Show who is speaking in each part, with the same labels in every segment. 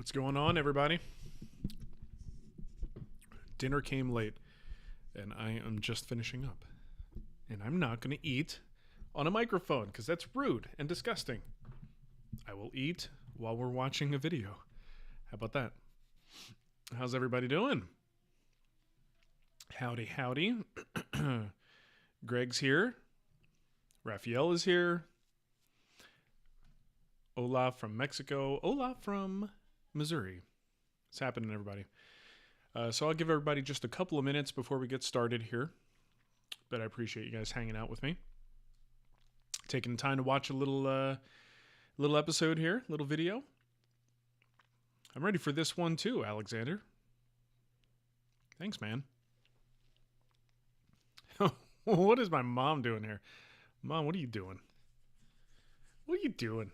Speaker 1: What's going on, everybody? Dinner came late, and I am just finishing up. And I'm not going to eat on a microphone, because that's rude and disgusting. I will eat while we're watching a video. How about that? How's everybody doing? Howdy, howdy. Greg's here. Raphael is here. Olaf from Mexico. Olaf from Missouri. What's happening, everybody? So I'll give everybody just a couple of minutes before we get started here. But I appreciate you guys hanging out with me. Taking time to watch a little episode here, little video. I'm ready for this one too, Alexander. Thanks, man. What is my mom doing here? Mom, what are you doing? What are you doing?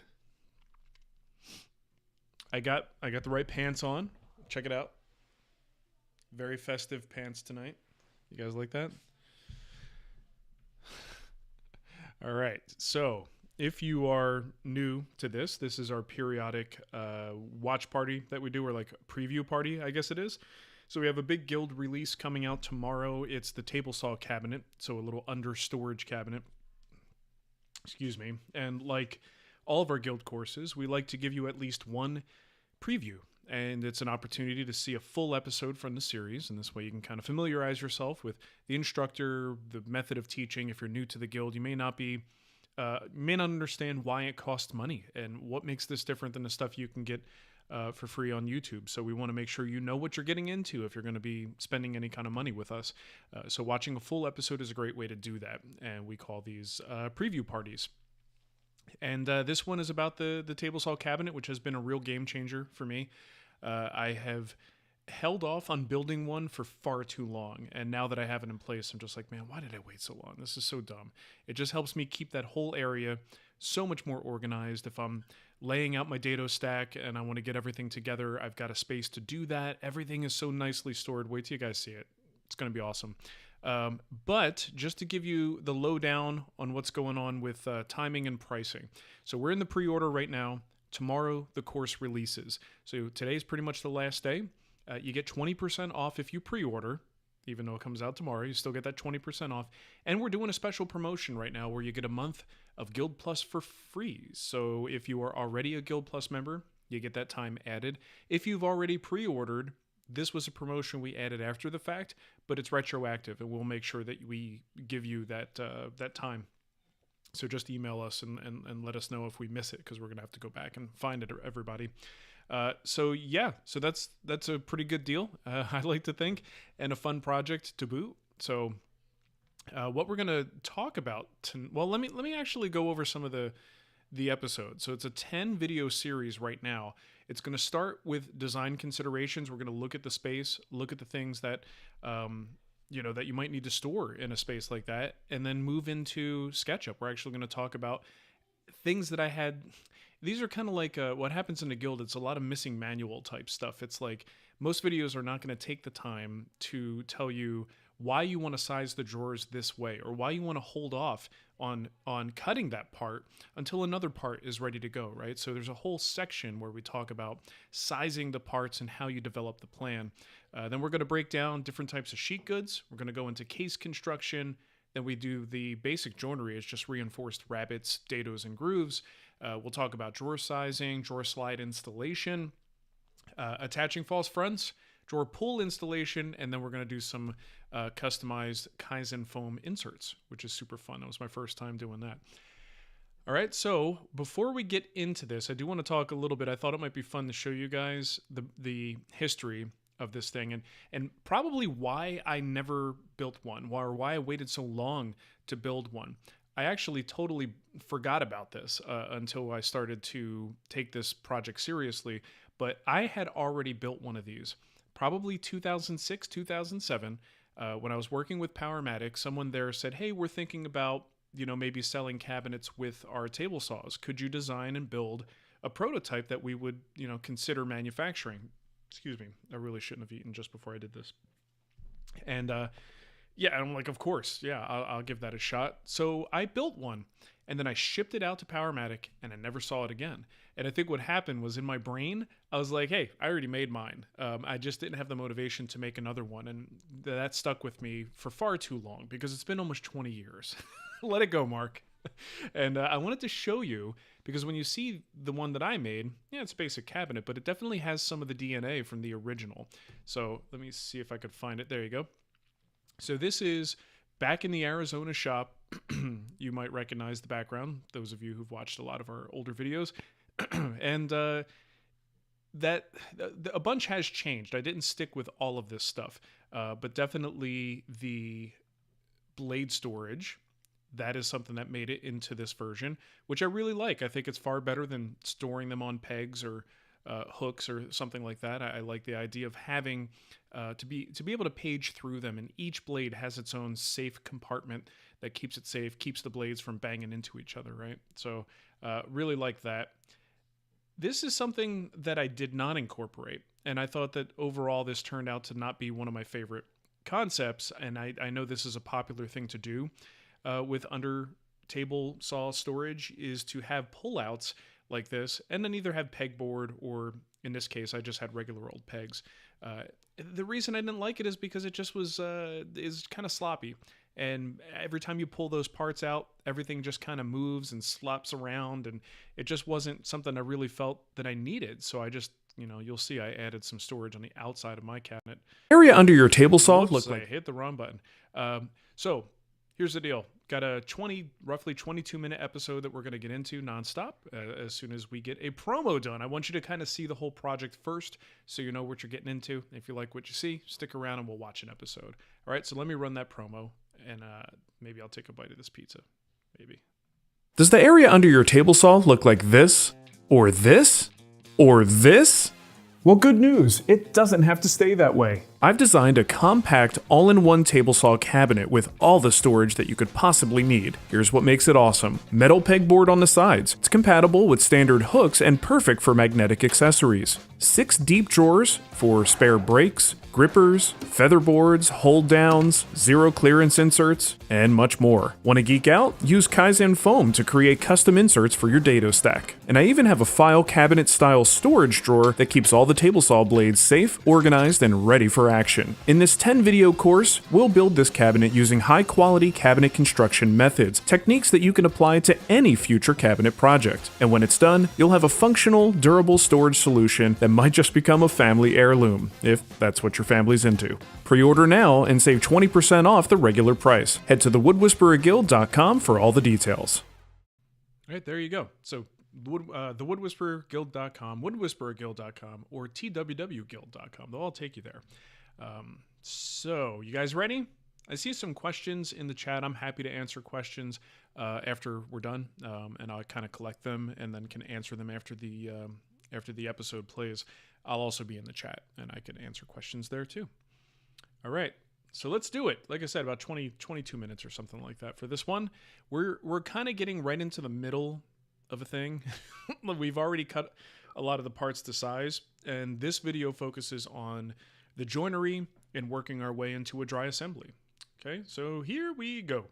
Speaker 1: I got the right pants on. Check it out. Very festive pants tonight. You guys like that? All right. So, if you are new to this is our periodic watch party that we do, or like a preview party, I guess it is. So we have a big guild release coming out tomorrow. It's the table saw cabinet, so a little under storage cabinet. Excuse me. And like all of our guild courses, we like to give you at least one preview. And it's an opportunity to see a full episode from the series. And this way you can kind of familiarize yourself with the instructor, the method of teaching. If you're new to the guild, you may not understand why it costs money and what makes this different than the stuff you can get for free on YouTube. So we want to make sure you know what you're getting into if you're going to be spending any kind of money with us. So watching a full episode is a great way to do that. And we call these preview parties. And this one is about the table saw cabinet, which has been a real game changer for me. I have held off on building one for far too long. And now that I have it in place, I'm just like, man, why did I wait so long? This is so dumb. It just helps me keep that whole area so much more organized. If I'm laying out my dado stack and I want to get everything together, I've got a space to do that. Everything is so nicely stored. Wait till you guys see it. It's going to be awesome. But just to give you the lowdown on what's going on with timing and pricing. So we're in the pre-order right now. Tomorrow, the course releases. So today's pretty much the last day. You get 20% off if you pre-order. Even though it comes out tomorrow, you still get that 20% off. And we're doing a special promotion right now where you get a month of Guild Plus for free. So if you are already a Guild Plus member, you get that time added. If you've already pre-ordered, this was a promotion we added after the fact, but it's retroactive, and we'll make sure that we give you that time. So just email us and let us know if we miss it, because we're going to have to go back and find it, everybody. So that's a pretty good deal, I like to think, and a fun project to boot. So what we're going to talk about, let me actually go over some of the episodes. So it's a 10 video series right now. It's going to start with design considerations. We're going to look at the space, look at the things that that you might need to store in a space like that, and then move into SketchUp. We're actually going to talk about things that I had. These are kind of like what happens in a guild. It's a lot of missing manual type stuff. It's like most videos are not going to take the time to tell you why you want to size the drawers this way, or why you want to hold off on cutting that part until another part is ready to go, right? So there's a whole section where we talk about sizing the parts and how you develop the plan. Then we're going to break down different types of sheet goods. We're going to go into case construction. Then we do the basic joinery. It's just reinforced rabbets, dados, and grooves. We'll talk about drawer sizing, drawer slide installation, attaching false fronts, drawer pull installation, and then we're going to do some customized Kaizen foam inserts, which is super fun. That was my first time doing that. All right, so before we get into this, I do want to talk a little bit. I thought it might be fun to show you guys the history of this thing, and probably why I never built one, or why I waited so long to build one. I actually totally forgot about this until I started to take this project seriously, but I had already built one of these, probably 2006, 2007, when I was working with Powermatic. Someone there said, hey, we're thinking about, maybe selling cabinets with our table saws. Could you design and build a prototype that we would, consider manufacturing? Excuse me, I really shouldn't have eaten just before I did this. And I'm like, of course, yeah, I'll give that a shot. So I built one, And then I shipped it out to Powermatic and I never saw it again. And I think what happened was in my brain, I was like, hey, I already made mine. I just didn't have the motivation to make another one. And that stuck with me for far too long because it's been almost 20 years. Let it go, Mark. And I wanted to show you because when you see the one that I made, yeah, it's a basic cabinet, but it definitely has some of the DNA from the original. So let me see if I could find it. There you go. So this is back in the Arizona shop. You might recognize the background, those of you who've watched a lot of our older videos. And a bunch has changed. I didn't stick with all of this stuff, but definitely the blade storage, that is something that made it into this version, which I really like. I think it's far better than storing them on pegs or hooks or something like that. I like the idea of having to be able to page through them, and each blade has its own safe compartment that keeps it safe, keeps the blades from banging into each other, right? So really like that. This is something that I did not incorporate, and I thought that overall this turned out to not be one of my favorite concepts, and I know this is a popular thing to do with under table saw storage, is to have pullouts like this, and then either have pegboard or, in this case, I just had regular old pegs. The reason I didn't like it is because it just is kind of sloppy. And every time you pull those parts out, everything just kind of moves and slops around, and it just wasn't something I really felt that I needed. So I just, you'll see I added some storage on the outside of my cabinet.
Speaker 2: Area under your table saw
Speaker 1: Whoops,
Speaker 2: looked
Speaker 1: I
Speaker 2: like...
Speaker 1: hit the wrong button. So here's the deal. Got a roughly 22-minute episode that we're going to get into nonstop as soon as we get a promo done. I want you to kind of see the whole project first so you know what you're getting into. If you like what you see, stick around and we'll watch an episode. All right, so let me run that promo, and maybe I'll take a bite of this pizza. Maybe.
Speaker 2: Does the area under your table saw look like this? Or this? Or this?
Speaker 1: Well, good news. It doesn't have to stay that way.
Speaker 2: I've designed a compact, all-in-one table saw cabinet with all the storage that you could possibly need. Here's what makes it awesome. Metal pegboard on the sides. It's compatible with standard hooks and perfect for magnetic accessories. 6 deep drawers for spare brakes, grippers, featherboards, hold downs, zero clearance inserts, and much more. Want to geek out? Use Kaizen foam to create custom inserts for your dado stack. And I even have a file cabinet style storage drawer that keeps all the table saw blades safe, organized, and ready for action. In this 10 video course, we'll build this cabinet using high quality cabinet construction methods, techniques that you can apply to any future cabinet project. And when it's done, you'll have a functional, durable storage solution that might just become a family heirloom, if that's what your family's into. Pre-order now and save 20% off the regular price. Head to thewoodwhispererguild.com for all the details.
Speaker 1: All right, there you go. So thewoodwhispererguild.com, woodwhispererguild.com, or twwguild.com. They'll all take you there. So you guys ready? I see some questions in the chat. I'm happy to answer questions after we're done, and I'll kind of collect them and then can answer them after the episode plays. I'll also be in the chat, and I can answer questions there too. All right, so let's do it. Like I said, about 22 minutes or something like that for this one. We're kind of getting right into the middle of a thing. We've already cut a lot of the parts to size, and this video focuses on the joinery and working our way into a dry assembly. Okay, so here we go.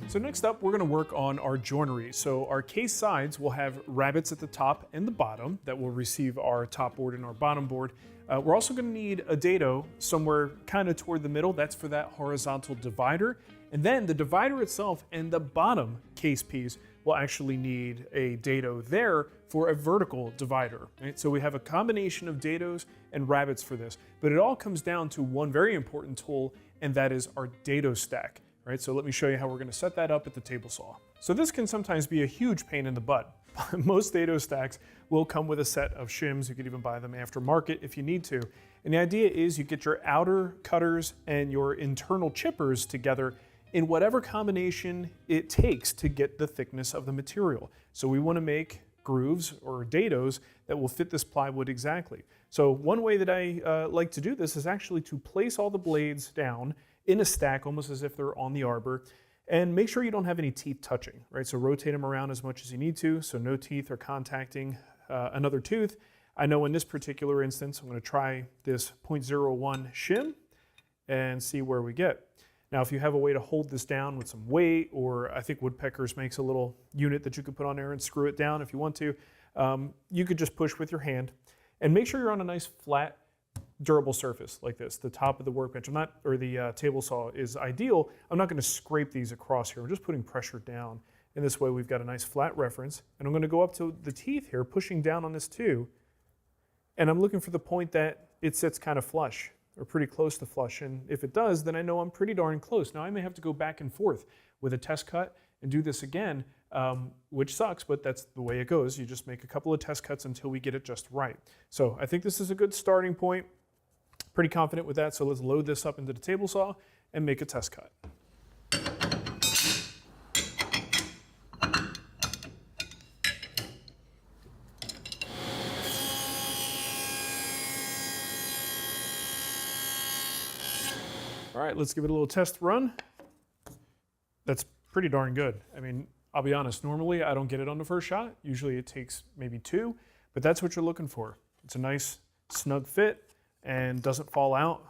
Speaker 1: So next up, we're going to work on our joinery. So our case sides will have rabbets at the top and the bottom that will receive our top board and our bottom board. We're also going to need a dado somewhere kind of toward the middle. That's for that horizontal divider. And then the divider itself and the bottom case piece will actually need a dado there for a vertical divider. Right? So we have a combination of dados and rabbets for this, but it all comes down to one very important tool, and that is our dado stack. Right? So let me show you how we're going to set that up at the table saw. So this can sometimes be a huge pain in the butt. Most dado stacks will come with a set of shims. You could even buy them aftermarket if you need to. And the idea is you get your outer cutters and your internal chippers together in whatever combination it takes to get the thickness of the material. So we want to make grooves or dados that will fit this plywood exactly. So one way that I like to do this is actually to place all the blades down in a stack, almost as if they're on the arbor, and make sure you don't have any teeth touching, right? So rotate them around as much as you need to, so no teeth are contacting another tooth. I know in this particular instance, I'm going to try this 0.01 shim and see where we get.
Speaker 2: Now, if you have a way to hold this down with some weight, or I think Woodpeckers makes a little unit that you could put on there and screw it down if you want to, you could just push with your hand. And make sure you're on a nice flat, durable surface like this. The top of the workbench, the table saw is ideal. I'm not going to scrape these across here. I'm just putting pressure down. And this way we've got a nice flat reference. And I'm going to go up to the teeth here, pushing down on this too. And I'm looking for the point that it sits kind of flush, or pretty close to flush. And if it does, then I know I'm pretty darn close. Now I may have to go back and forth with a test cut and do this again, which sucks, but that's the way it goes. You just make a couple of test cuts until we get it just right. So I think this is a good starting point. Pretty confident with that, so let's load this up into the table saw and make a test cut. All right, let's give it a little test run. That's pretty darn good. I mean, I'll be honest, normally I don't get it on the first shot. Usually it takes maybe 2, but that's what you're looking for. It's a nice snug fit and doesn't fall out,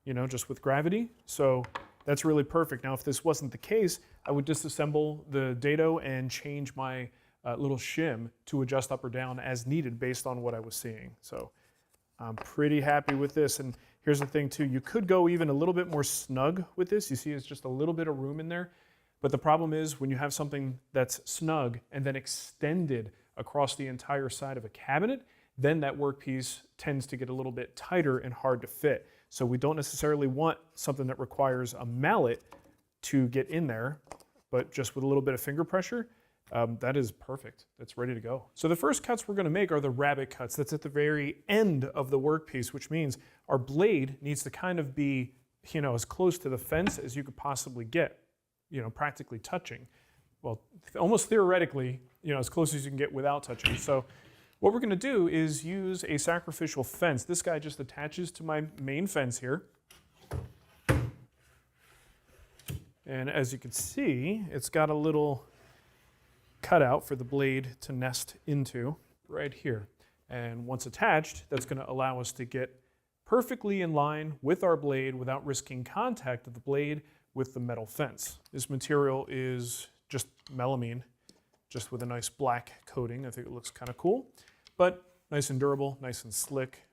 Speaker 2: you know, just with gravity. So that's really perfect. Now, if this wasn't the case, I would disassemble the dado and change my little shim to adjust up or down as needed based on what I was seeing. So I'm pretty happy with this. And here's the thing too, you could go even a little bit more snug with this. You see it's just a little bit of room in there. But the problem is when you have something that's snug and then extended across the entire side of a cabinet, then that workpiece tends to get a little bit tighter and hard to fit. So we don't necessarily want something that requires a mallet to get in there, but just with a little bit of finger pressure, that is perfect. That's ready to go. So the first cuts we're going to make are the rabbit cuts. That's at the very end of the workpiece, which means our blade needs to kind of be, you know, as close to the fence as you could possibly get, you know, practically touching. Well, almost theoretically, you know, as close as you can get without touching. So what we're going to do is use a sacrificial fence. This guy just attaches to my main fence here. And as you can see, it's got a little cutout for the blade to nest into right here. And once attached, that's going to allow us to get perfectly in line with our blade without risking contact of the blade with the metal fence. This material is just melamine, just with a nice black coating. I think it looks kind of cool, but nice and durable, nice and slick,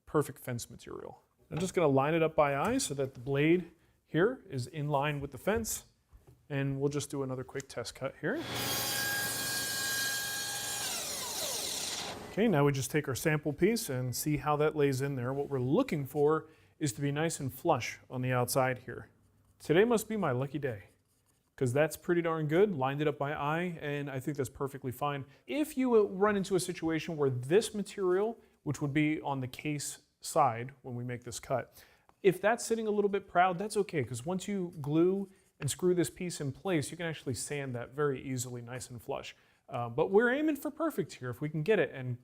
Speaker 2: perfect fence material. I'm just going to line it up by eye so that the blade here is in line with the fence, and we'll just do another quick test cut here. Okay, now we just take our sample piece and see how that lays in there. What we're looking for is to be nice and flush on the outside here. Today must be my lucky day, because that's pretty darn good. Lined it up by eye, and I think that's perfectly fine. If you run into a situation where this material, which would be on the case side when we make this cut, if that's sitting a little bit proud, that's okay, because once you glue and screw this piece in place, you can actually sand that very easily, nice and flush. But we're aiming for perfect here if we can get it, and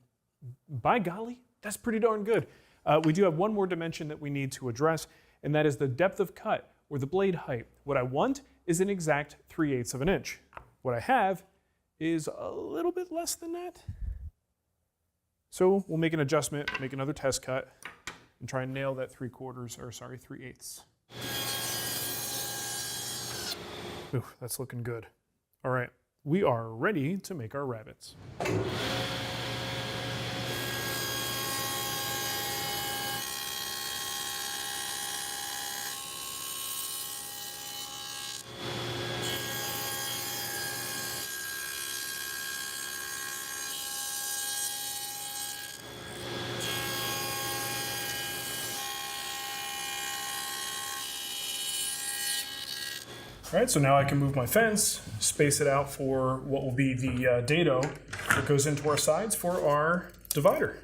Speaker 2: by golly, that's pretty darn good. We do have one more dimension that we need to address, and that is the depth of cut, or the blade height. What I want is an exact 3/8 of an inch. What I have is a little bit less than that. So we'll make an adjustment, make another test cut, and try and nail that 3/8. Ooh, that's looking good. All right, we are ready to make our rabbits. All right, so now I can move my fence, space it out for what will be the dado that goes into our sides for our divider.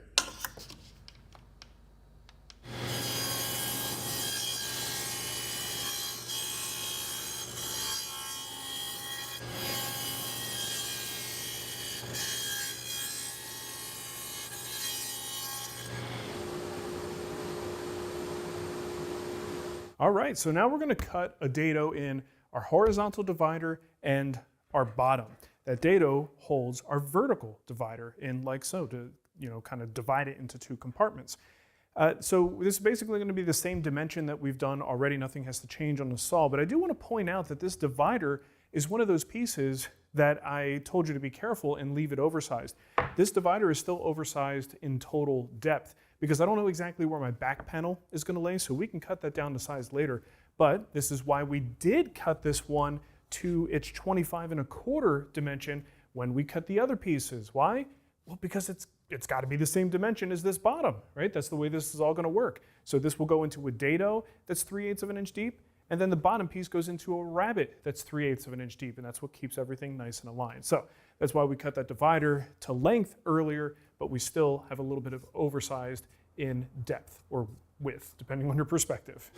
Speaker 2: All right, so now we're going to cut a dado in our horizontal divider and our bottom. That dado holds our vertical divider in like so to, you know, kind of divide it into 2 compartments. So this is basically going to be the same dimension that we've done already. Nothing has to change on the saw, but I do want to point out that this divider is one of those pieces that I told you to be careful and leave it oversized. This divider is still oversized in total depth because I don't know exactly where my back panel is going to lay, so we can cut that down to size later. But this is why we did cut this one to its 25¼ dimension when we cut the other pieces. Why? Well, because it's got to be the same dimension as this bottom, right? That's the way this is all going to work. So this will go into a dado that's 3/8 of an inch deep, and then the bottom piece goes into a rabbet that's 3/8 of an inch deep, and that's what keeps everything nice and aligned. So that's why we cut that divider to length earlier, but we still have a little bit of oversized in depth or width, depending on your perspective.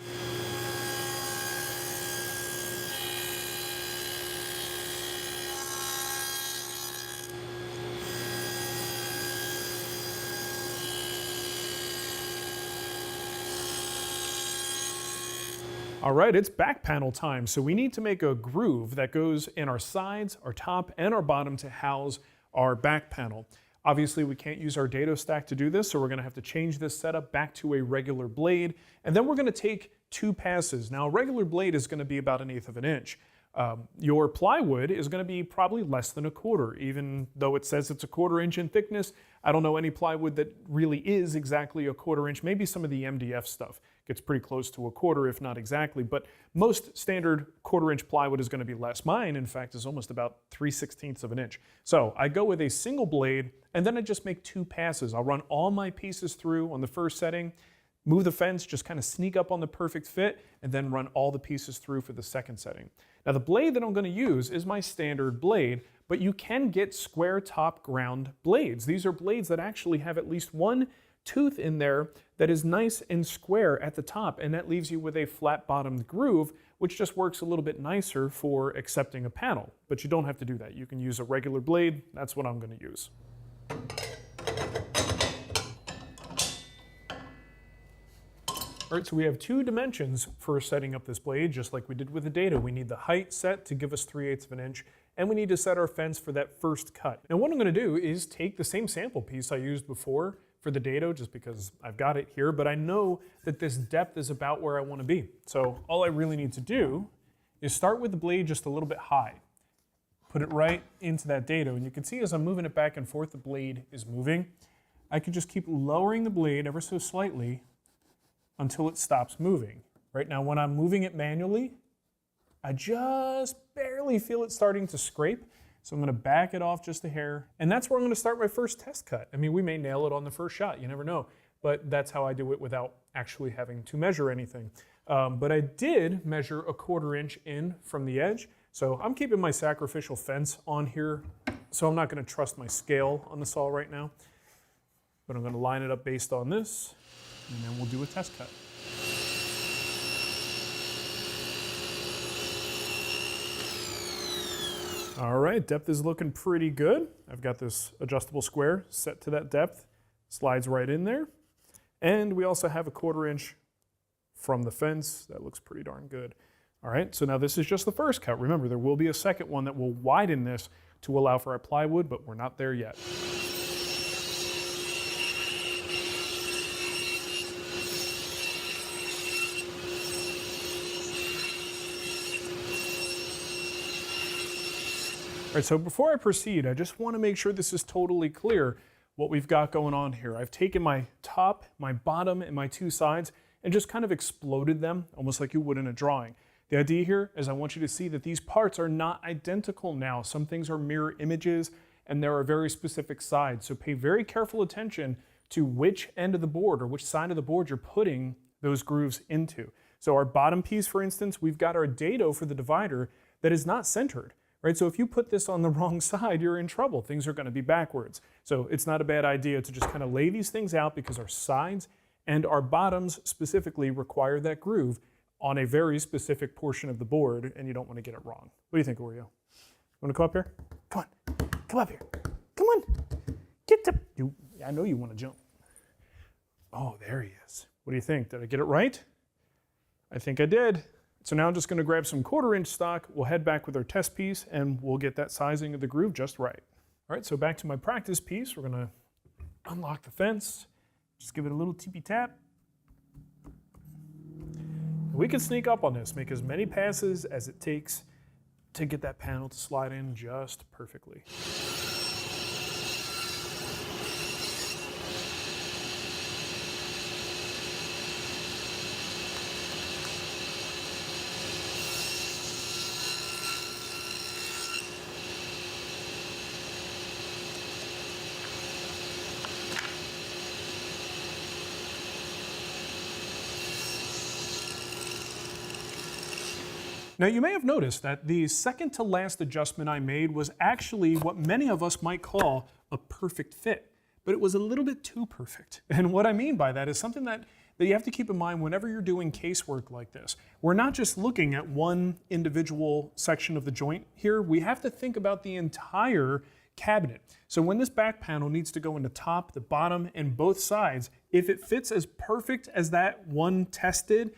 Speaker 2: All right, it's back panel time. So we need to make a groove that goes in our sides, our top, and our bottom to house our back panel. Obviously, we can't use our dado stack to do this, so we're gonna have to change this setup back to a regular blade, and then we're gonna take 2 passes. Now, a regular blade is gonna be about 1/8 of an inch. Your plywood is going to be probably less than 1/4, even though it says it's 1/4 inch in thickness. I don't know any plywood that really is exactly 1/4 inch. Maybe some of the MDF stuff gets pretty close to 1/4, if not exactly, but most standard 1/4 inch plywood is going to be less. Mine, in fact, is almost about 3/16 of an inch. So I go with a single blade, and then I just make 2 passes. I'll run all my pieces through on the first setting, move the fence, just kind of sneak up on the perfect fit, and then run all the pieces through for the second setting. Now the blade that I'm going to use is my standard blade, but you can get square top ground blades. These are blades that actually have at least one tooth in there that is nice and square at the top, and that leaves you with a flat bottomed groove, which just works a little bit nicer for accepting a panel. But you don't have to do that. You can use a regular blade. That's what I'm going to use. All right, so we have 2 dimensions for setting up this blade, just like we did with the dado. We need the height set to give us 3/8 of an inch, and we need to set our fence for that first cut. Now what I'm gonna do is take the same sample piece I used before for the dado, just because I've got it here, but I know that this depth is about where I wanna be. So all I really need to do is start with the blade just a little bit high. Put it right into that dado, and you can see as I'm moving it back and forth, the blade is moving. I can just keep lowering the blade ever so slightly until it stops moving. Right now, when I'm moving it manually, I just barely feel it starting to scrape. So I'm gonna back it off just a hair. And that's where I'm gonna start my first test cut. I mean, we may nail it on the first shot, you never know. But that's how I do it without actually having to measure anything. But I did measure 1/4 inch in from the edge. So I'm keeping my sacrificial fence on here. So I'm not gonna trust my scale on the saw right now. But I'm gonna line it up based on this, and then we'll do a test cut. All right, depth is looking pretty good. I've got this adjustable square set to that depth, slides right in there. And we also have 1/4 inch from the fence. That looks pretty darn good. All right, so now this is just the first cut. Remember, there will be a second one that will widen this to allow for our plywood, but we're not there yet. All right, so before I proceed, I just want to make sure this is totally clear what we've got going on here. I've taken my top, my bottom, and my 2 sides and just kind of exploded them, almost like you would in a drawing. The idea here is I want you to see that these parts are not identical now. Some things are mirror images, and there are very specific sides. So pay very careful attention to which end of the board or which side of the board you're putting those grooves into. So our bottom piece, for instance, we've got our dado for the divider that is not centered. Right, so if you put this on the wrong side, you're in trouble. Things are going to be backwards. So it's not a bad idea to just kind of lay these things out because our sides and our bottoms specifically require that groove on a very specific portion of the board, and you don't want to get it wrong. What do you think, Oreo? You want to come up here? Come on. Come up here. Come on. Get up. I know you want to jump. Oh, there he is. What do you think? Did I get it right? I think I did. So now I'm just going to grab some 1/4 inch stock, we'll head back with our test piece, and we'll get that sizing of the groove just right. All right, so back to my practice piece, we're going to unlock the fence, just give it a little tippy tap, We can sneak up on this, make as many passes as it takes to get that panel to slide in just perfectly. Now you may have noticed that the second to last adjustment I made was actually what many of us might call a perfect fit, but it was a little bit too perfect. And what I mean by that is something that you have to keep in mind whenever you're doing casework like this. We're not just looking at one individual section of the joint here, we have to think about the entire cabinet. So when this back panel needs to go in the top, the bottom, and both sides, if it fits as perfect as that one test did,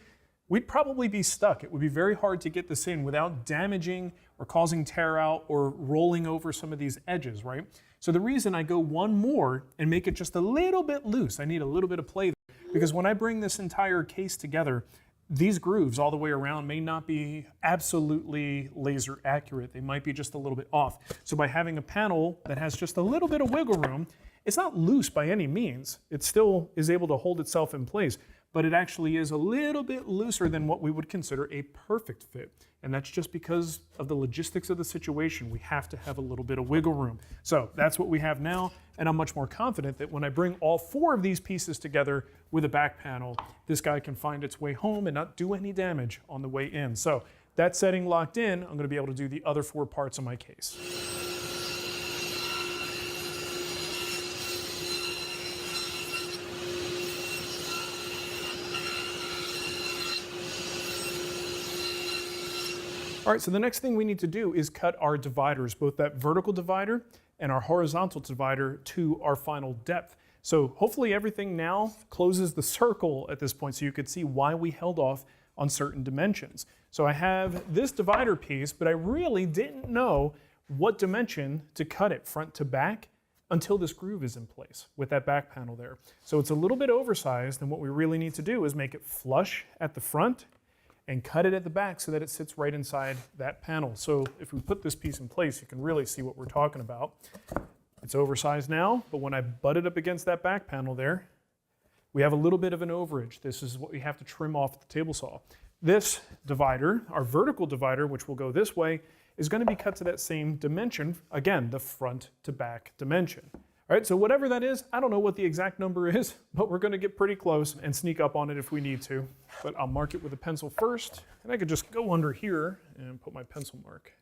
Speaker 2: we'd probably be stuck. It would be very hard to get this in without damaging or causing tear out or rolling over some of these edges, right? So the reason I go one more and make it just a little bit loose, I need a little bit of play there, because when I bring this entire case together, these grooves all the way around may not be absolutely laser accurate. They might be just a little bit off. So by having a panel that has just a little bit of wiggle room, it's not loose by any means. It still is able to hold itself in place, but it actually is a little bit looser than what we would consider a perfect fit. And that's just because of the logistics of the situation. We have to have a little bit of wiggle room. So that's what we have now, and I'm much more confident that when I bring all four of these pieces together with a back panel, this guy can find its way home and not do any damage on the way in. So that setting locked in, I'm gonna be able to do the other four parts of my case. All right, so the next thing we need to do is cut our dividers, both that vertical divider and our horizontal divider, to our final depth. So hopefully everything now closes the circle at this point so you could see why we held off on certain dimensions. So I have this divider piece, but I really didn't know what dimension to cut it front to back until this groove is in place with that back panel there. So it's a little bit oversized, and what we really need to do is make it flush at the front and cut it at the back so that it sits right inside that panel. So if we put this piece in place, you can really see what we're talking about. It's oversized now, but when I butt it up against that back panel there, we have a little bit of an overage. This is what we have to trim off the table saw. This divider, our vertical divider, which will go this way, is going to be cut to that same dimension, again, the front to back dimension. All right, so whatever that is, I don't know what the exact number is, but we're going to get pretty close and sneak up on it if we need to. But I'll mark it with a pencil first, and I could just go under here and put my pencil mark.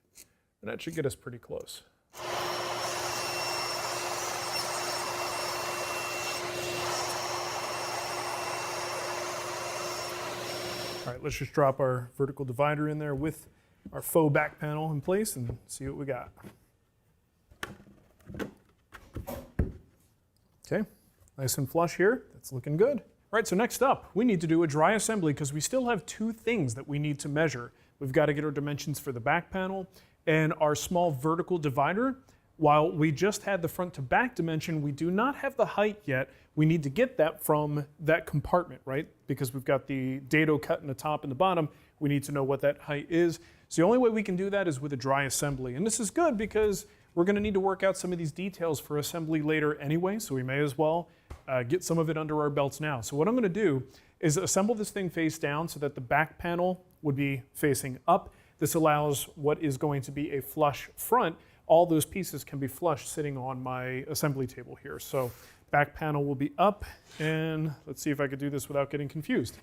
Speaker 2: And that should get us pretty close. All right, let's just drop our vertical divider in there with our faux back panel in place and see what we got. Okay, nice and flush here. That's looking good. All right, so next up, we need to do a dry assembly because we still have two things that we need to measure. We've got to get our dimensions for the back panel and our small vertical divider. While we just had the front to back dimension, we do not have the height yet. We need to get that from that compartment, right? Because we've got the dado cut in the top and the bottom. We need to know what that height is. So the only way we can do that is with a dry assembly. And this is good because we're going to need to work out some of these details for assembly later anyway, so we may as well get some of it under our belts now. So what I'm going to do is assemble this thing face down so that the back panel would be facing up. This allows what is going to be a flush front. All those pieces can be flush sitting on my assembly table here. So back panel will be up, and let's see if I could do this without getting confused.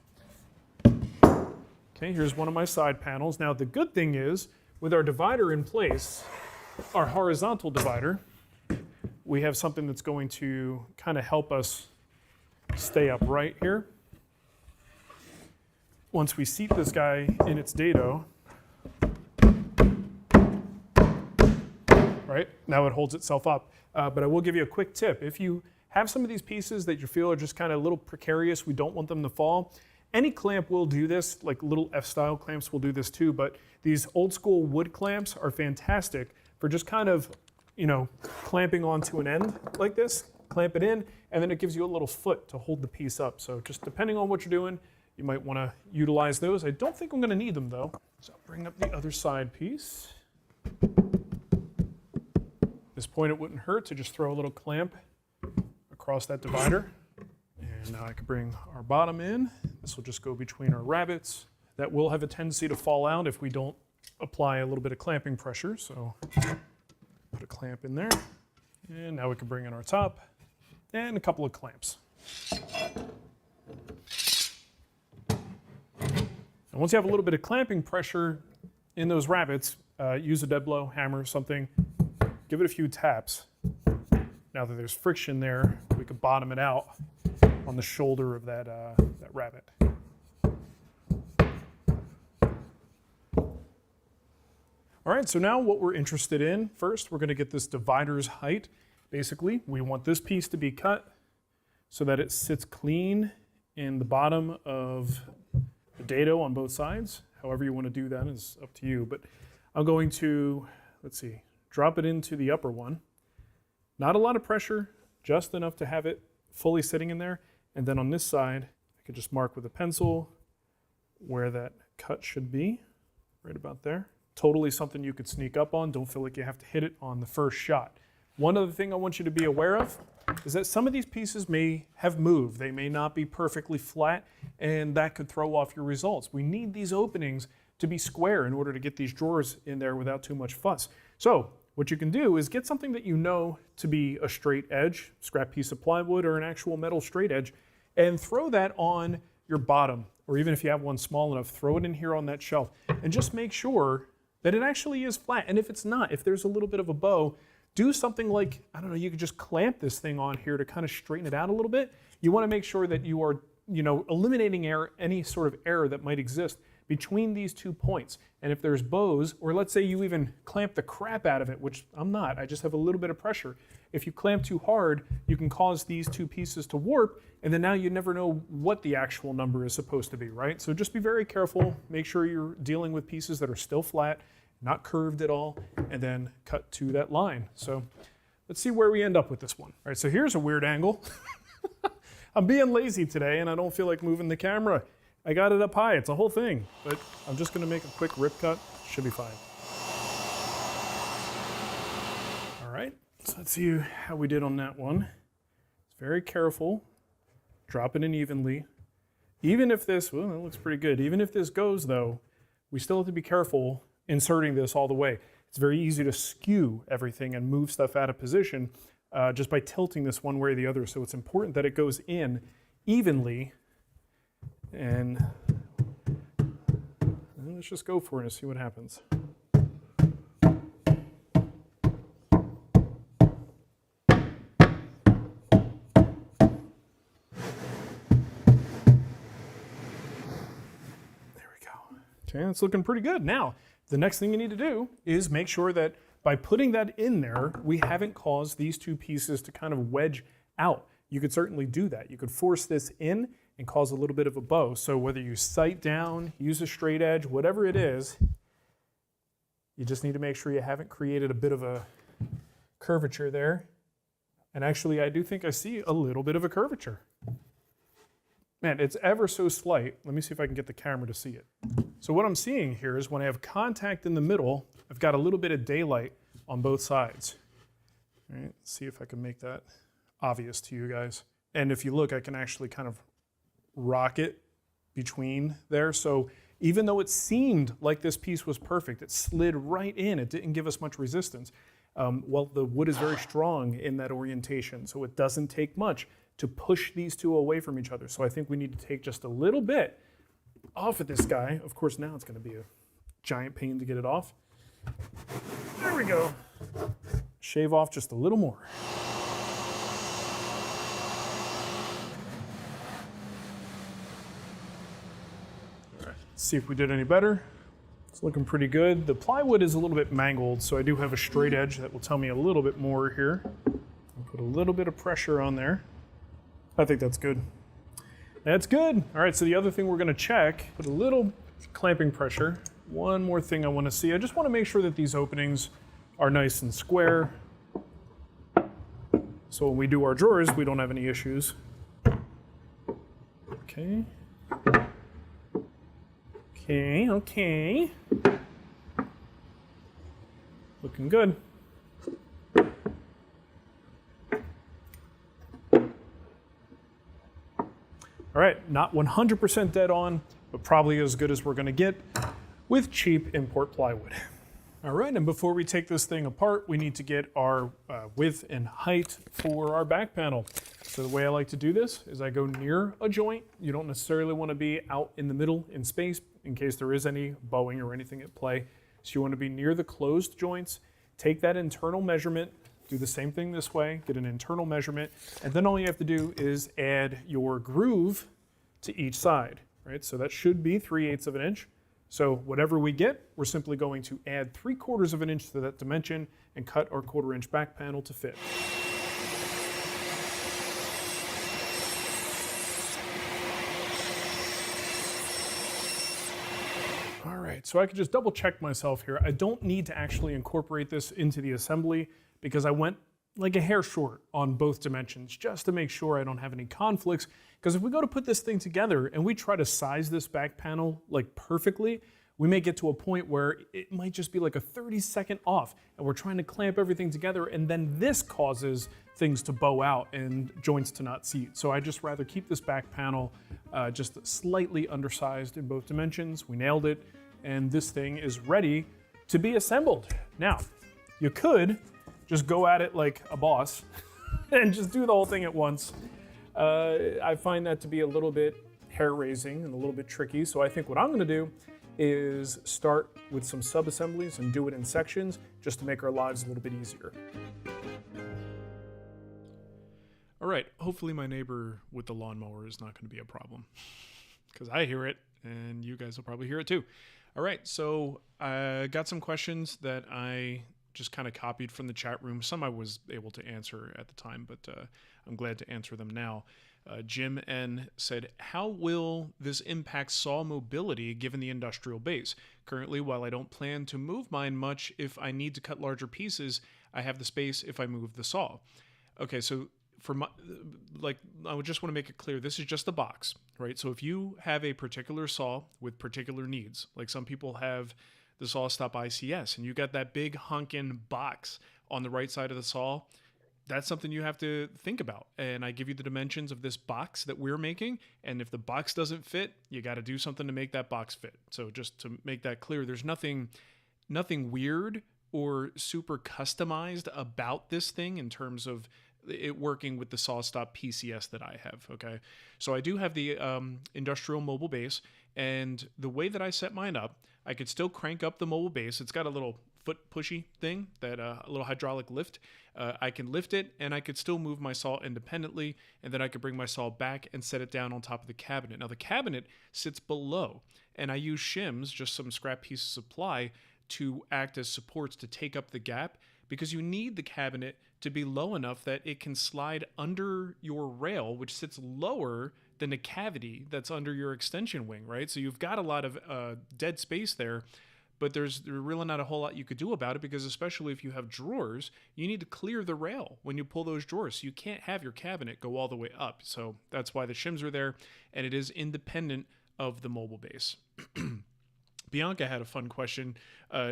Speaker 2: Okay, here's one of my side panels. Now the good thing is, with our divider in place, our horizontal divider, we have something that's going to kind of help us stay upright here. Once we seat this guy in its dado, right, now it holds itself up. But I will give you a quick tip. If you have some of these pieces that you feel are just kind of a little precarious, we don't want them to fall, any clamp will do this, like little F-style clamps will do this too, but these old school wood clamps are fantastic for just kind of, you know, clamping onto an end like this, clamp it in, and then it gives you a little foot to hold the piece up. So just depending on what you're doing, you might want to utilize those. I don't think I'm going to need them though. So I'll bring up the other side piece. At this point it wouldn't hurt to just throw a little clamp across that divider. And now I can bring our bottom in. This will just go between our rabbets. That will have a tendency to fall out if we don't apply a little bit of clamping pressure. So put a clamp in there. And now we can bring in our top and a couple of clamps. And once you have a little bit of clamping pressure in those rabbets, use a dead blow, hammer, something. Give it a few taps. Now that there's friction there, we can bottom it out on the shoulder of that rabbet. All right, so now what we're interested in, first we're going to get this divider's height. Basically, we want this piece to be cut so that it sits clean in the bottom of the dado on both sides. However you want to do that is up to you. But I'm going to, let's see, drop it into the upper one. Not a lot of pressure, just enough to have it fully sitting in there. And then on this side, I could just mark with a pencil where that cut should be, right about there. Totally something you could sneak up on. Don't feel like you have to hit it on the first shot. One other thing I want you to be aware of is that some of these pieces may have moved. They may not be perfectly flat, and that could throw off your results. We need these openings to be square in order to get these drawers in there without too much fuss. So what you can do is get something that you know to be a straight edge, scrap piece of plywood or an actual metal straight edge, and throw that on your bottom, or even if you have one small enough, throw it in here on that shelf, and just make sure that it actually is flat. And if it's not, if there's a little bit of a bow, do something like, I don't know, you could just clamp this thing on here to kind of straighten it out a little bit. You want to make sure that you are, eliminating error, any sort of error that might exist between these 2 points. And if there's bows, or let's say you even clamp the crap out of it, which I'm not, I just have a little bit of pressure. If you clamp too hard, you can cause these 2 pieces to warp, and then now you never know what the actual number is supposed to be, right? So just be very careful, make sure you're dealing with pieces that are still flat, not curved at all, and then cut to that line. So let's see where we end up with this one. All right, so here's a weird angle. I'm being lazy today and I don't feel like moving the camera. I got it up high, it's a whole thing, but I'm just gonna make a quick rip cut, should be fine. All right, so let's see how we did on that one. It's very careful, drop it in evenly. Even if this, well, that looks pretty good. Even if this goes though, we still have to be careful inserting this all the way. It's very easy to skew everything and move stuff out of position just by tilting this one way or the other. So it's important that it goes in evenly. And let's just go for it and see what happens. Okay, it's looking pretty good. Now, the next thing you need to do is make sure that by putting that in there, we haven't caused these 2 pieces to kind of wedge out. You could certainly do that. You could force this in and cause a little bit of a bow. So whether you sight down, use a straight edge, whatever it is, you just need to make sure you haven't created a bit of a curvature there. And actually, I do think I see a little bit of a curvature. Man, it's ever so slight. Let me see if I can get the camera to see it. So what I'm seeing here is when I have contact in the middle, I've got a little bit of daylight on both sides. All right, let's see if I can make that obvious to you guys. And if you look, I can actually kind of rock it between there. So even though it seemed like this piece was perfect, it slid right in. It didn't give us much resistance. Well, the wood is very strong in that orientation, so it doesn't take much to push these 2 away from each other. So I think we need to take just a little bit off of this guy. Of course, now it's going to be a giant pain to get it off. There we go. Shave off just a little more. All right, let's see if we did any better. It's looking pretty good. The plywood is a little bit mangled, so I do have a straight edge that will tell me a little bit more here. I'll put a little bit of pressure on there. I think that's good. That's good. All right, so the other thing we're gonna check, put a little clamping pressure. One more thing I wanna see. I just wanna make sure that these openings are nice and square. So when we do our drawers, we don't have any issues. Okay. Okay. Looking good. All right, not 100% dead on, but probably as good as we're gonna get with cheap import plywood. All right, and before we take this thing apart, we need to get our width and height for our back panel. So the way I like to do this is I go near a joint. You don't necessarily want to be out in the middle in space in case there is any bowing or anything at play. So you want to be near the closed joints, take that internal measurement, do the same thing this way, get an internal measurement, and then all you have to do is add your groove to each side, right? So that should be 3/8 of an inch. So whatever we get, we're simply going to add 3/4 of an inch to that dimension and cut our 1/4 inch back panel to fit. All right, so I could just double check myself here. I don't need to actually incorporate this into the assembly because I went like a hair short on both dimensions just to make sure I don't have any conflicts. Because if we go to put this thing together and we try to size this back panel like perfectly, we may get to a point where it might just be like a 30-second off and we're trying to clamp everything together, and then this causes things to bow out and joints to not seat. So I just rather keep this back panel just slightly undersized in both dimensions. We nailed it, and this thing is ready to be assembled. Now, you could just go at it like a boss and just do the whole thing at once. I find that to be a little bit hair-raising and a little bit tricky, so I think what I'm gonna do is start with some sub-assemblies and do it in sections just to make our lives a little bit easier.
Speaker 1: All right, hopefully my neighbor with the lawnmower is not going to be a problem because I hear it and you guys will probably hear it too. All right, so I got some questions that I just kind of copied from the chat room. Some I was able to answer at the time, but I'm glad to answer them now. Jim N said, how will this impact saw mobility given the industrial base? Currently, while I don't plan to move mine much, if I need to cut larger pieces, I have the space if I move the saw. Okay, so for my, like, I would just want to make it clear, this is just a box, right? So if you have a particular saw with particular needs, like some people have the SawStop ICS and you got that big honkin' box on the right side of the saw, that's something you have to think about. And I give you the dimensions of this box that we're making. And if the box doesn't fit, you got to do something to make that box fit. So just to make that clear, there's nothing weird or super customized about this thing in terms of it working with the SawStop PCS that I have. Okay. So I do have the industrial mobile base, and the way that I set mine up, I could still crank up the mobile base. It's got a little foot pushy thing, that a little hydraulic lift. I can lift it and I could still move my saw independently, and then I could bring my saw back and set it down on top of the cabinet. Now the cabinet sits below, and I use shims, just some scrap pieces of ply, to act as supports to take up the gap, because you need the cabinet to be low enough that it can slide under your rail, which sits lower than the cavity that's under your extension wing, right? So you've got a lot of dead space there, but there's really not a whole lot you could do about it, because especially if you have drawers, you need to clear the rail when you pull those drawers. So you can't have your cabinet go all the way up. So that's why the shims are there, and it is independent of the mobile base. Bianca had a fun question.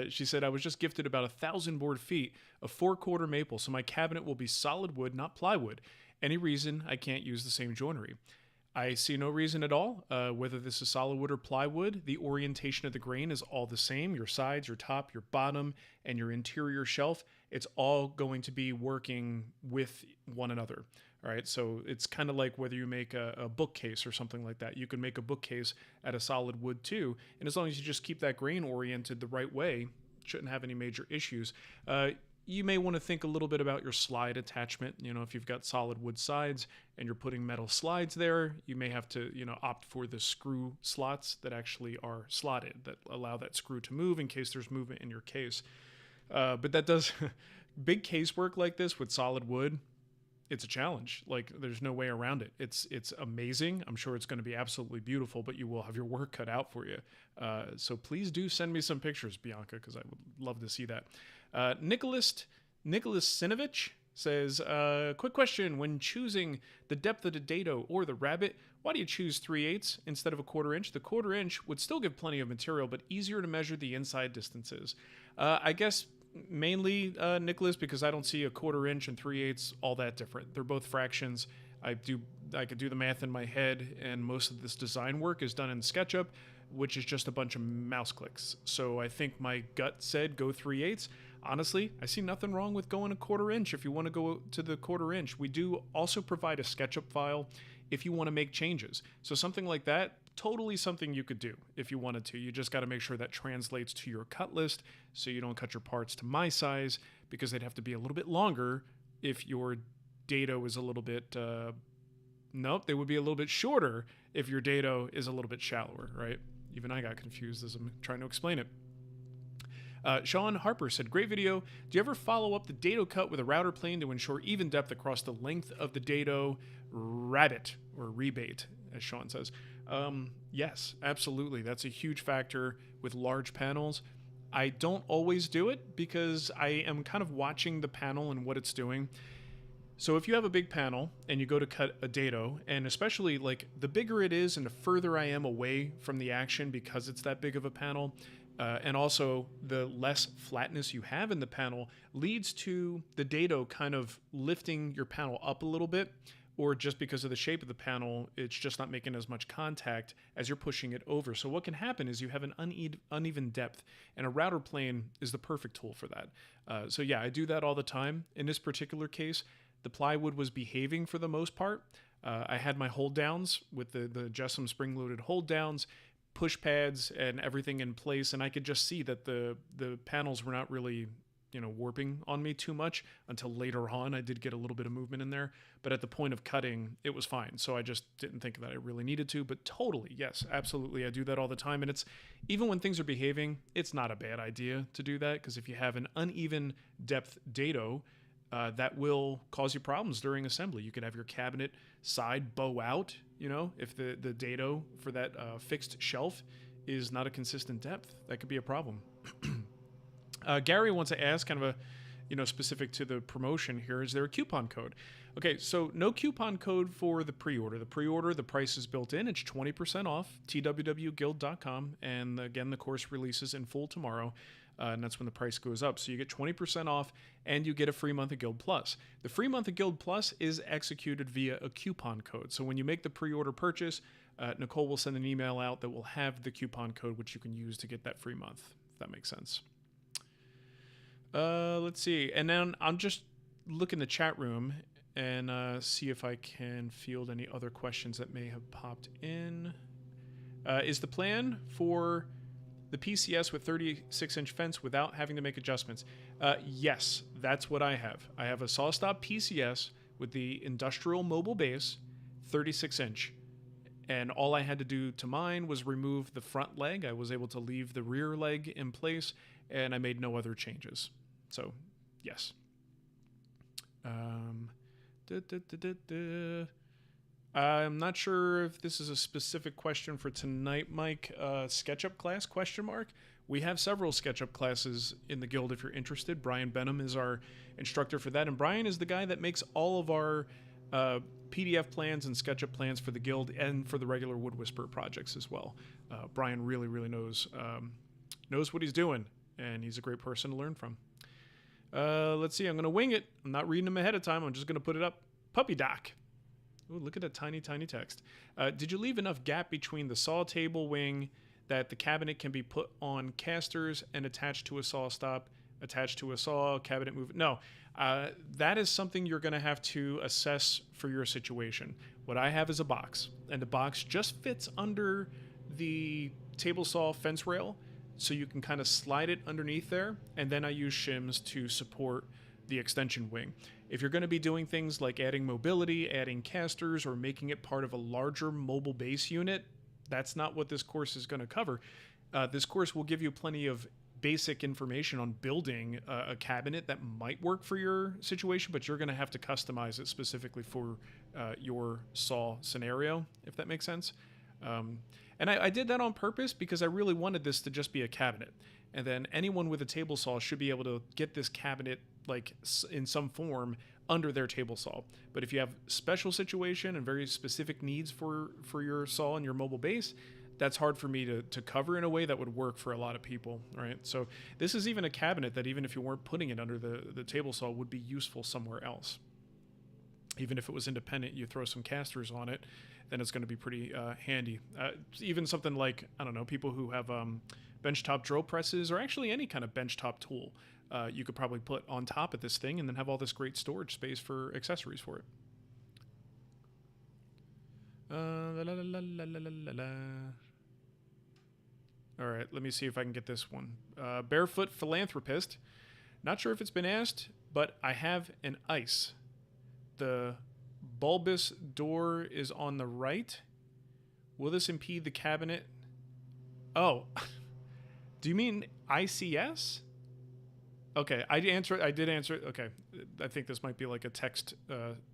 Speaker 1: She said, I was just gifted about 1,000 board feet of 4/4 maple, so my cabinet will be solid wood, not plywood. Any reason I can't use the same joinery? I see no reason at all. Whether this is solid wood or plywood, the orientation of the grain is all the same. Your sides, your top, your bottom, and your interior shelf, it's all going to be working with one another. All right, so it's kind of like whether you make a bookcase or something like that. You can make a bookcase out of solid wood too, and as long as you just keep that grain oriented the right way, shouldn't have any major issues. You may want to think a little bit about your slide attachment. You know, if you've got solid wood sides and you're putting metal slides there, you may have to, opt for the screw slots that actually are slotted, that allow that screw to move in case there's movement in your case. But that does, big case work like this with solid wood, it's a challenge. Like, there's no way around it. It's amazing. I'm sure it's going to be absolutely beautiful, but you will have your work cut out for you. So please do send me some pictures, Bianca, because I would love to see that. Nicholas Sinovich, says, quick question. When choosing the depth of the dado or the rabbet, why do you choose 3/8 instead of a 1/4 inch? The 1/4 inch would still give plenty of material, but easier to measure the inside distances. I guess mainly, Nicholas, because I don't see a 1/4 inch and 3/8 all that different. They're both fractions. I could do the math in my head, and most of this design work is done in SketchUp, which is just a bunch of mouse clicks. So I think my gut said go 3/8. Honestly, I see nothing wrong with going a 1/4 inch if you want to go to the 1/4 inch. We do also provide a SketchUp file if you want to make changes. So something like that, totally something you could do if you wanted to. You just got to make sure that translates to your cut list so you don't cut your parts to my size, because they'd have to be a little bit longer if your dado is a little bit... nope, they would be a little bit shorter if your dado is a little bit shallower, right? Even I got confused as I'm trying to explain it. Sean Harper said, great video. Do you ever follow up the dado cut with a router plane to ensure even depth across the length of the dado rabbet, or rebate, as Sean says? Yes, absolutely. That's a huge factor with large panels. I don't always do it because I am kind of watching the panel and what it's doing. So if you have a big panel and you go to cut a dado, and especially like the bigger it is and the further I am away from the action because it's that big of a panel, and also the less flatness you have in the panel, leads to the dado kind of lifting your panel up a little bit, or just because of the shape of the panel, it's just not making as much contact as you're pushing it over. So what can happen is you have an uneven depth, and a router plane is the perfect tool for that. So yeah, I do that all the time. In this particular case, the plywood was behaving for the most part. I had my hold downs with the Jessam spring-loaded hold downs, push pads, and everything in place, and I could just see that the panels were not really, warping on me too much until later on. I did get a little bit of movement in there, but at the point of cutting, it was fine. So I just didn't think that I really needed to, but totally, yes, absolutely. I do that all the time, and it's even when things are behaving, it's not a bad idea to do that, because if you have an uneven depth dado, that will cause you problems during assembly. You could have your cabinet side bow out, if the dado for that fixed shelf is not a consistent depth. That could be a problem. Gary wants to ask, kind of a, specific to the promotion here, is there a coupon code? Okay, so no coupon code for the pre-order. The pre-order, the price is built in. It's 20% off, twwguild.com. And again, the course releases in full tomorrow. And that's when the price goes up. So you get 20% off, and you get a free month of Guild Plus. The free month of Guild Plus is executed via a coupon code. So when you make the pre-order purchase, Nicole will send an email out that will have the coupon code, which you can use to get that free month, if that makes sense. Let's see. And then I'm just look in the chat room and see if I can field any other questions that may have popped in. Is the plan for the PCS with 36-inch fence without having to make adjustments? Yes, that's what I have. I have a SawStop PCS with the industrial mobile base, 36-inch. And all I had to do to mine was remove the front leg. I was able to leave the rear leg in place, and I made no other changes. So, yes. I'm not sure if this is a specific question for tonight, Mike. SketchUp class, question mark? We have several SketchUp classes in the guild if you're interested. Brian Benham is our instructor for that, and Brian is the guy that makes all of our PDF plans and SketchUp plans for the guild and for the regular Wood Whisperer projects as well. Brian really, really knows what he's doing, and he's a great person to learn from. Let's see. I'm going to wing it. I'm not reading them ahead of time. I'm just going to put it up. Puppy doc. Ooh, look at that tiny, tiny text. Did you leave enough gap between the saw table wing that the cabinet can be put on casters and attached to a SawStop, attached to a saw, cabinet move? No. That is something you're going to have to assess for your situation. What I have is a box, and the box just fits under the table saw fence rail, so you can kind of slide it underneath there, and then I use shims to support the extension wing. If you're going to be doing things like adding mobility, adding casters, or making it part of a larger mobile base unit, that's not what this course is going to cover. This course will give you plenty of basic information on building a cabinet that might work for your situation, but you're going to have to customize it specifically for your saw scenario, if that makes sense. And I did that on purpose because I really wanted this to just be a cabinet. And then anyone with a table saw should be able to get this cabinet like in some form under their table saw. But if you have special situation and very specific needs for your saw and your mobile base, that's hard for me to cover in a way that would work for a lot of people, right? So this is even a cabinet that even if you weren't putting it under the table saw would be useful somewhere else. Even if it was independent, you throw some casters on it, then it's going to be pretty handy. Even something like, I don't know, people who have benchtop drill presses or actually any kind of benchtop tool, you could probably put on top of this thing and then have all this great storage space for accessories for it. All right, let me see if I can get this one. Barefoot Philanthropist. Not sure if it's been asked, but I have an ice. The bulbous door is on the right. Will this impede the cabinet? Oh, do you mean ICS? Okay, I did answer it. Okay, I think this might be like a text,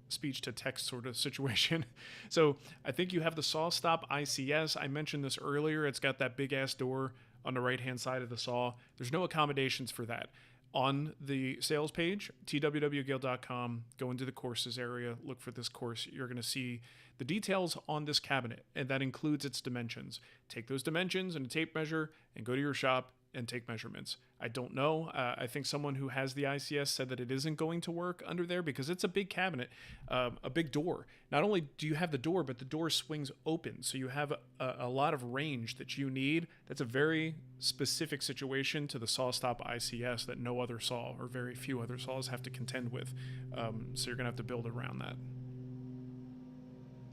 Speaker 1: speech to text sort of situation. So I think you have the SawStop ICS. I mentioned this earlier. It's got that big ass door on the right hand side of the saw. There's no accommodations for that. On the sales page, twwguild.com, go into the courses area, look for this course. You're going to see the details on this cabinet, and that includes its dimensions. Take those dimensions and a tape measure and go to your shop and take measurements. I don't know. I think someone who has the ICS said that it isn't going to work under there because it's a big cabinet, a big door. Not only do you have the door, but the door swings open. So you have a lot of range that you need. That's a very specific situation to the SawStop ICS that no other saw or very few other saws have to contend with. So you're going to have to build around that.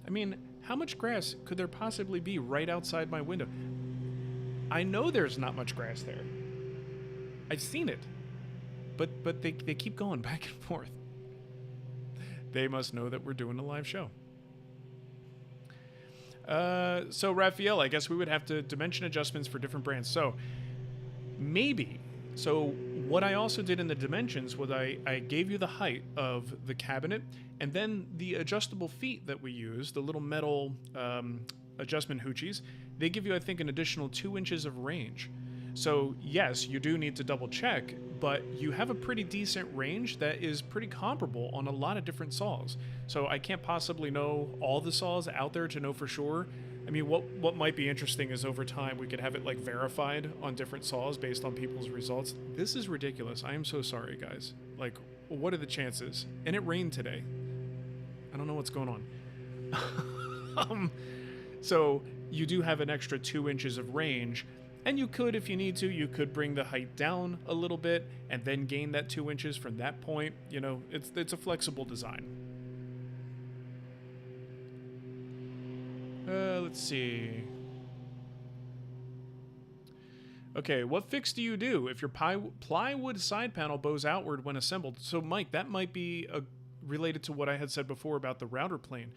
Speaker 1: I mean, how much grass could there possibly be right outside my window? I know there's not much grass there. I've seen it. But they keep going back and forth. They must know that we're doing a live show. So Raphael, I guess we would have to dimension adjustments for different brands. So maybe. So what I also did in the dimensions was I gave you the height of the cabinet and then the adjustable feet that we use, the little metal adjustment hoochies, they give you, I think, an additional 2 inches of range. So yes, you do need to double check, but you have a pretty decent range that is pretty comparable on a lot of different saws. So I can't possibly know all the saws out there to know for sure. I mean, what might be interesting is over time we could have it like verified on different saws based on people's results. This is ridiculous. I am so sorry, guys. Like, what are the chances? And it rained today. I don't know what's going on. So you do have an extra 2 inches of range, and you could, if you need to, you could bring the height down a little bit and then gain that 2 inches from that point. You know, it's a flexible design. Let's see. Okay, what fix do you do if your plywood side panel bows outward when assembled? So, Mike, that might be related to what I had said before about the router plane.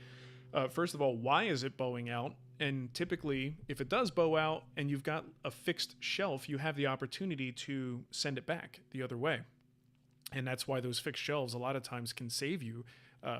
Speaker 1: First of all, why is it bowing out? And typically, if it does bow out and you've got a fixed shelf, you have the opportunity to send it back the other way. And that's why those fixed shelves a lot of times can save you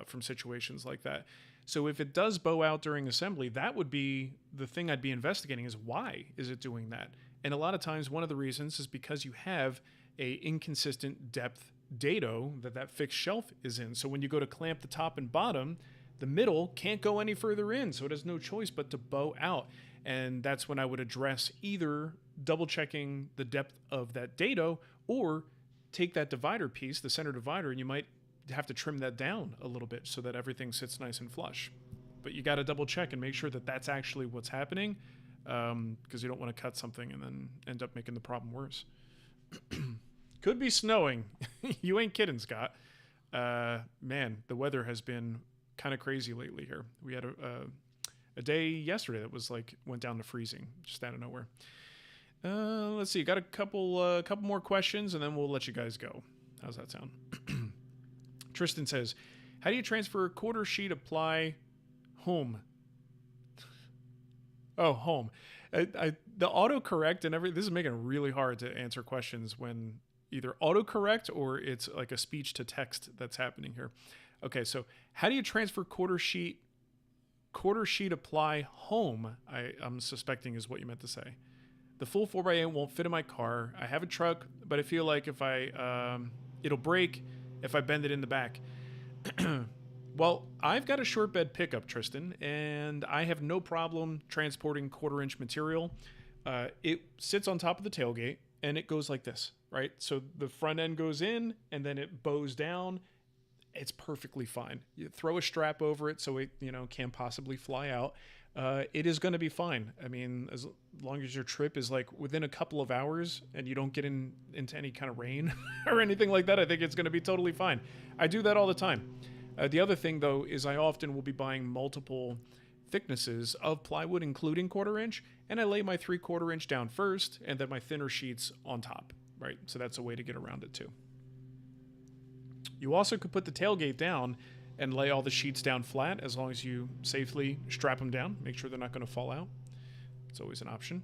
Speaker 1: from situations like that. So if it does bow out during assembly, that would be the thing I'd be investigating, is why is it doing that? And a lot of times one of the reasons is because you have a inconsistent depth dado that fixed shelf is in. So when you go to clamp the top and bottom, the middle can't go any further in, so it has no choice but to bow out. And that's when I would address either double checking the depth of that dado or take that divider piece, the center divider, and you might have to trim that down a little bit so that everything sits nice and flush. But you got to double check and make sure that that's actually what's happening, because you don't want to cut something and then end up making the problem worse. Could be snowing. You ain't kidding, Scott. Man, the weather has been kind of crazy lately here. We had a day yesterday that was like went down to freezing just out of nowhere. Let's see, got a couple more questions and then we'll let you guys go. How's that sound? Tristan says, how do you transfer quarter sheet apply home? Oh, home. The autocorrect and this is making it really hard to answer questions when either autocorrect or it's like a speech to text that's happening here. Okay, so how do you transfer quarter sheet apply home? I'm suspecting is what you meant to say. The full 4x8 won't fit in my car. I have a truck, but I feel like if it'll break if I bend it in the back. Well, I've got a short bed pickup, Tristan, and I have no problem transporting 1/4 inch material. It sits on top of the tailgate, and it goes like this, right? So the front end goes in, and then it bows down. It's perfectly fine. You throw a strap over it so it can't possibly fly out. It is going to be fine. I mean, as long as your trip is like within a couple of hours and you don't get into any kind of rain or anything like that, I think it's going to be totally fine. I do that all the time. The other thing, though, is I often will be buying multiple thicknesses of plywood, including 1/4 inch, and I lay my 3/4 inch down first and then my thinner sheets on top, right? So that's a way to get around it, too. You also could put the tailgate down and lay all the sheets down flat as long as you safely strap them down. Make sure they're not going to fall out. It's always an option.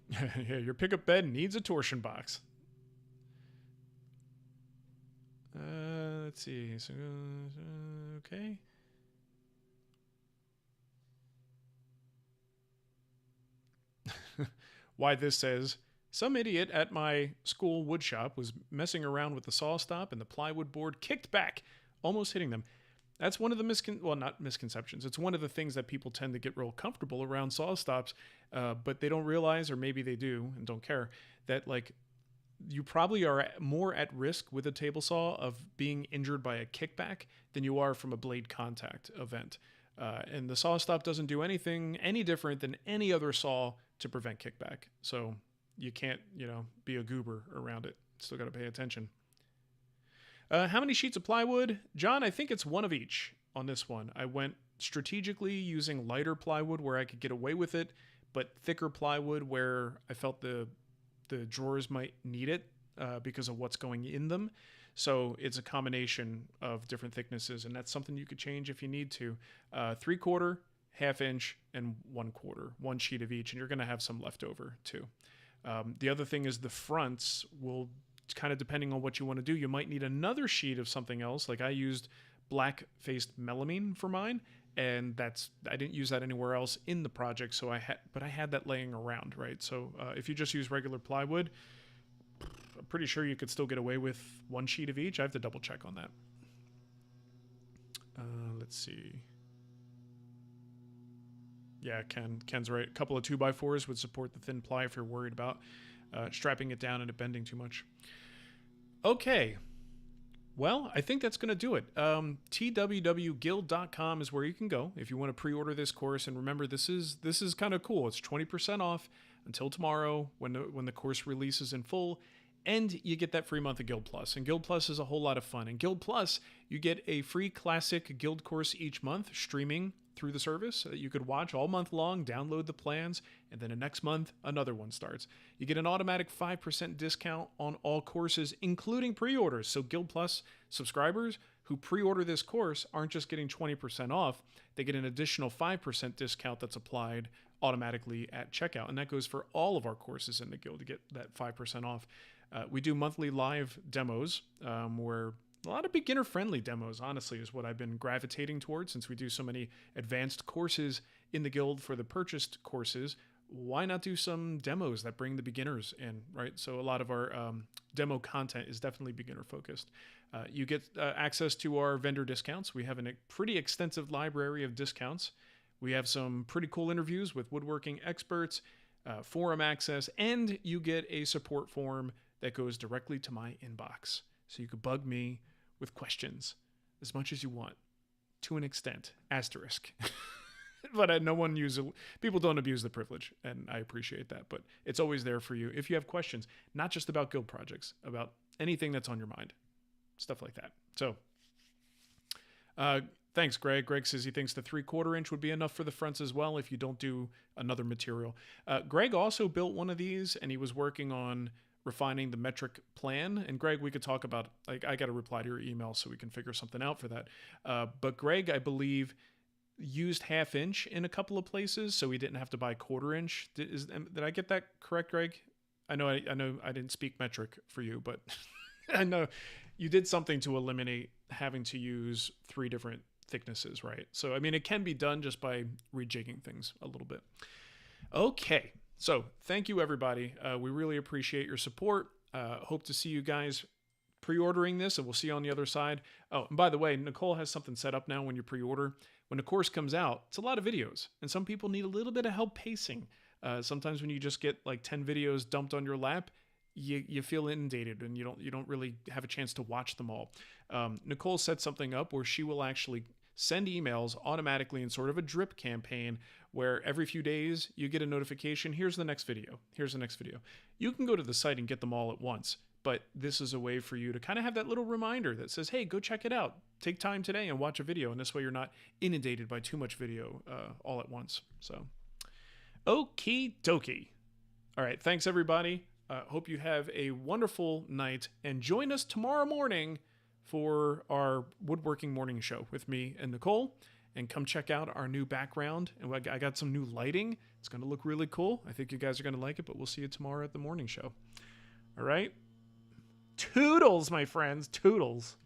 Speaker 1: Yeah, your pickup bed needs a torsion box. Let's see. So, okay. Why this says, some idiot at my school woodshop was messing around with the SawStop and the plywood board kicked back, almost hitting them. That's one of the not misconceptions. It's one of the things that people tend to get real comfortable around SawStops, but they don't realize, or maybe they do and don't care, that like you probably are more at risk with a table saw of being injured by a kickback than you are from a blade contact event. And the SawStop doesn't do anything any different than any other saw to prevent kickback. So you can't, be a goober around it. Still got to pay attention. How many sheets of plywood? John, I think it's one of each on this one. I went strategically using lighter plywood where I could get away with it, but thicker plywood where I felt the drawers might need it because of what's going in them. So it's a combination of different thicknesses, and that's something you could change if you need to. 3/4, 1/2 inch, and 1/4, one sheet of each, and you're going to have some left over too. The other thing is the fronts will, kind of depending on what you want to do, you might need another sheet of something else. Like I used black-faced melamine for mine, and I didn't use that anywhere else in the project, so I had that laying around, right? So if you just use regular plywood, I'm pretty sure you could still get away with one sheet of each. I have to double check on that. Let's see. Yeah, Ken's right. A couple of 2x4s would support the thin ply if you're worried about strapping it down and it bending too much. Okay. Well, I think that's going to do it. twwguild.com is where you can go if you want to pre-order this course. And remember, this is kind of cool. It's 20% off until tomorrow when the course releases in full. And you get that free month of Guild Plus. And Guild Plus is a whole lot of fun. In Guild Plus, you get a free classic Guild course each month streaming through the service that you could watch all month long, download the plans, and then the next month, another one starts. You get an automatic 5% discount on all courses, including pre-orders. So Guild Plus subscribers who pre-order this course aren't just getting 20% off, they get an additional 5% discount that's applied automatically at checkout. And that goes for all of our courses in the Guild to get that 5% off. We do monthly live demos where a lot of beginner-friendly demos, honestly, is what I've been gravitating towards since we do so many advanced courses in the Guild for the purchased courses. Why not do some demos that bring the beginners in, right? So a lot of our demo content is definitely beginner-focused. You get access to our vendor discounts. We have a pretty extensive library of discounts. We have some pretty cool interviews with woodworking experts, forum access, and you get a support form that goes directly to my inbox. So you could bug me with questions as much as you want, to an extent, asterisk. But people don't abuse the privilege, and I appreciate that. But it's always there for you if you have questions, not just about Guild projects, about anything that's on your mind, stuff like that. So thanks, Greg. Greg says he thinks the 3/4 inch would be enough for the fronts as well if you don't do another material. Greg also built one of these, and he was working on refining the metric plan. And Greg, we could talk about, like, I got to reply to your email so we can figure something out for that. But Greg, I believe, used 1/2 inch in a couple of places, so he didn't have to buy 1/4 inch. Did I get that correct, Greg? I know I didn't speak metric for you, but I know you did something to eliminate having to use 3 different thicknesses, right? So, I mean, it can be done just by rejigging things a little bit. Okay. So thank you, everybody. We really appreciate your support. Hope to see you guys pre-ordering this, and we'll see you on the other side. Oh, and by the way, Nicole has something set up now when you pre-order. When the course comes out, it's a lot of videos, and some people need a little bit of help pacing. Sometimes when you just get like 10 videos dumped on your lap, you feel inundated and you don't really have a chance to watch them all. Nicole set something up where she will actually send emails automatically in sort of a drip campaign where every few days you get a notification, here's the next video, here's the next video. You can go to the site and get them all at once, but this is a way for you to kind of have that little reminder that says, hey, go check it out. Take time today and watch a video, and this way you're not inundated by too much video all at once. So, okie dokie. All right, thanks everybody. Hope you have a wonderful night, and join us tomorrow morning for our woodworking morning show with me and Nicole. And come check out our new background. And I got some new lighting. It's going to look really cool. I think you guys are going to like it, but we'll see you tomorrow at the morning show. All right? Toodles, my friends. Toodles.